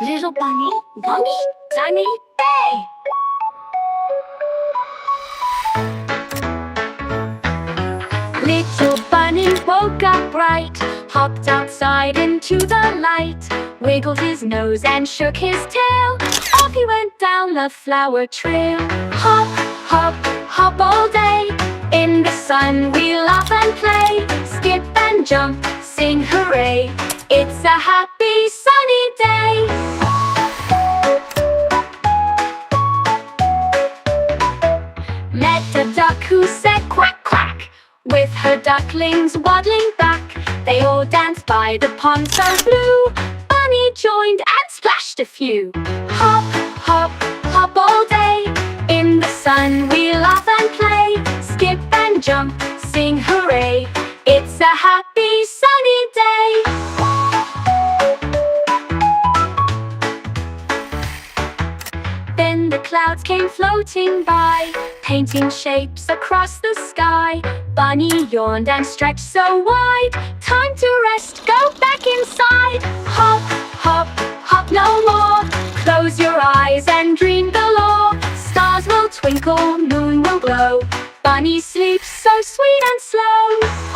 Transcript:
Little bunny, bunny, tiny day. Little bunny woke up bright, hopped outside into the light, wiggled his nose and shook his tail. Off he went down the flower trail. Hop, hop, hop all day. In the sun we laugh and play, skip and jump, sing hooray. It's a happy sunny day. Met a duck who said quack quack, with her ducklings waddling back. They all danced by the pond so blue. Bunny joined and splashed a few. Hop, hop, hop all day. In the sun we laugh and play, skip and jump, sing hooray. It's a happy sunny day. Then the clouds came floating by, painting shapes across the sky. Bunny yawned and stretched so wide. Time to rest, go back inside. Hop, hop, hop no more. Close your eyes and dream galore. Stars will twinkle, moon will glow. Bunny sleeps so sweet and slow.